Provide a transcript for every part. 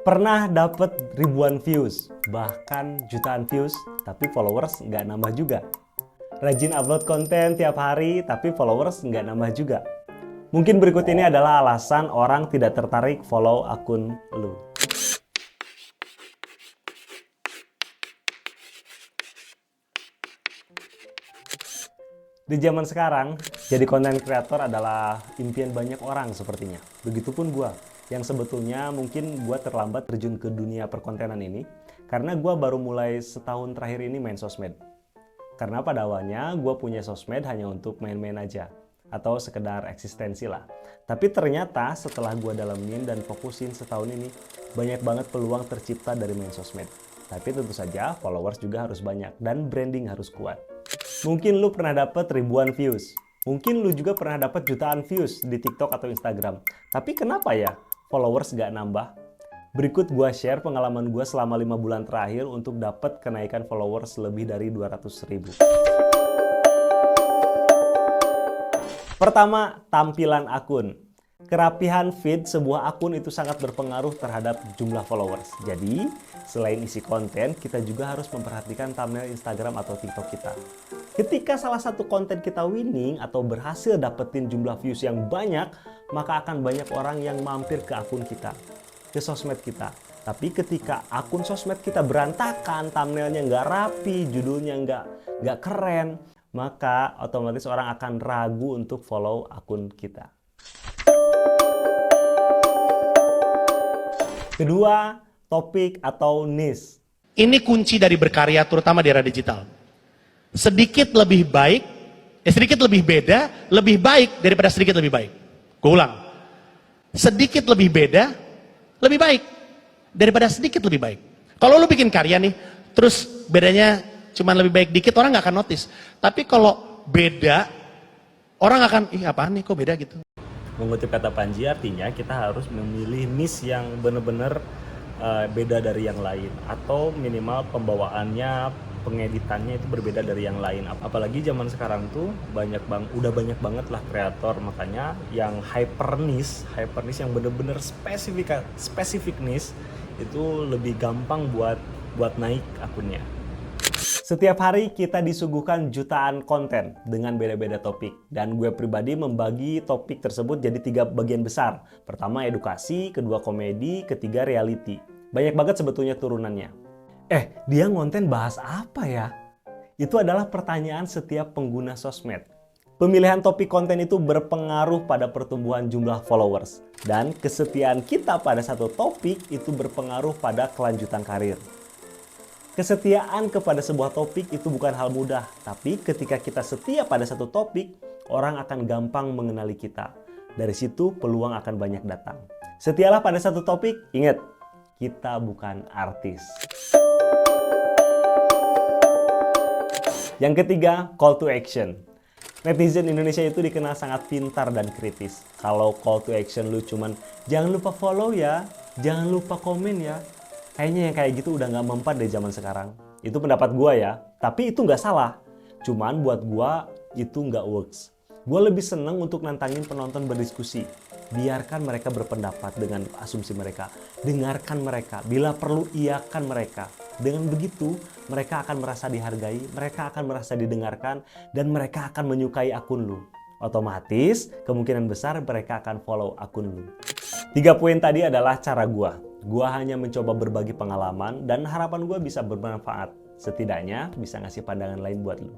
Pernah dapet ribuan views, bahkan jutaan views, tapi followers nggak nambah juga. Rajin upload konten tiap hari, tapi followers nggak nambah juga. Mungkin berikut ini adalah alasan orang tidak tertarik follow akun lu. Di zaman sekarang, jadi konten kreator adalah impian banyak orang sepertinya. Begitupun gua, yang sebetulnya mungkin gua terlambat terjun ke dunia perkontenan ini, karena gua baru mulai setahun terakhir ini main sosmed. Karena pada awalnya gua punya sosmed hanya untuk main-main aja, atau sekedar eksistensi lah. Tapi ternyata setelah gua dalamin dan fokusin setahun ini, banyak banget peluang tercipta dari main sosmed. Tapi tentu saja followers juga harus banyak dan branding harus kuat. Mungkin lu pernah dapat ribuan views. Mungkin lu juga pernah dapat jutaan views di TikTok atau Instagram. Tapi kenapa ya followers gak nambah? Berikut gua share pengalaman gua selama 5 bulan terakhir untuk dapat kenaikan followers lebih dari 200.000. Pertama, tampilan akun. Kerapihan feed sebuah akun itu sangat berpengaruh terhadap jumlah followers. Jadi, selain isi konten, kita juga harus memperhatikan thumbnail Instagram atau TikTok kita. Ketika salah satu konten kita winning atau berhasil dapetin jumlah views yang banyak, maka akan banyak orang yang mampir ke akun kita, ke sosmed kita. Tapi ketika akun sosmed kita berantakan, thumbnailnya nggak rapi, judulnya nggak keren, maka otomatis orang akan ragu untuk follow akun kita. Kedua, topik atau niche. Ini kunci dari berkarya terutama di era digital. Sedikit lebih baik, sedikit lebih beda, lebih baik daripada sedikit lebih baik. Gue ulang. Sedikit lebih beda, lebih baik daripada sedikit lebih baik. Kalau lu bikin karya nih, terus bedanya cuma lebih baik dikit, orang nggak akan notice. Tapi kalau beda, orang akan, ih apaan nih kok beda gitu. Mengutip kata Panji, artinya kita harus memilih niche yang benar-benar beda dari yang lain, atau minimal pembawaannya, pengeditannya itu berbeda dari yang lain. Apalagi zaman sekarang tuh udah banyak banget lah kreator, makanya yang hyper niche yang benar-benar spesifik niche itu lebih gampang buat naik akunnya. Setiap hari kita disuguhkan jutaan konten dengan beda-beda topik. Dan gue pribadi membagi topik tersebut jadi 3 bagian besar. Pertama edukasi, kedua komedi, ketiga reality. Banyak banget sebetulnya turunannya. Dia ngonten bahas apa ya? Itu adalah pertanyaan setiap pengguna sosmed. Pemilihan topik konten itu berpengaruh pada pertumbuhan jumlah followers. Dan kesetiaan kita pada satu topik itu berpengaruh pada kelanjutan karir. Kesetiaan kepada sebuah topik itu bukan hal mudah, tapi ketika kita setia pada satu topik, orang akan gampang mengenali kita. Dari situ peluang akan banyak datang. Setialah pada satu topik, ingat, kita bukan artis. Yang ketiga, call to action. Netizen Indonesia itu dikenal sangat pintar dan kritis. Kalau call to action lu cuman, jangan lupa follow ya, jangan lupa komen ya. Kayaknya yang kayak gitu udah nggak mempan deh zaman sekarang. Itu pendapat gua ya, tapi itu nggak salah. Cuman buat gua itu nggak works. Gua lebih seneng untuk nantangin penonton berdiskusi. Biarkan mereka berpendapat dengan asumsi mereka. Dengarkan mereka, bila perlu iakan mereka. Dengan begitu, mereka akan merasa dihargai, mereka akan merasa didengarkan, dan mereka akan menyukai akun lu. Otomatis, kemungkinan besar mereka akan follow akun lu. 3 poin tadi adalah cara gua. Gua hanya mencoba berbagi pengalaman dan harapan gua bisa bermanfaat. Setidaknya bisa ngasih pandangan lain buat lu.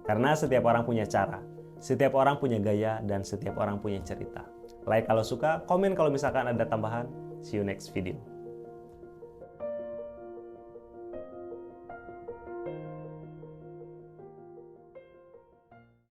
Karena setiap orang punya cara, setiap orang punya gaya, dan setiap orang punya cerita. Like kalau suka, komen kalau misalkan ada tambahan. See you next video.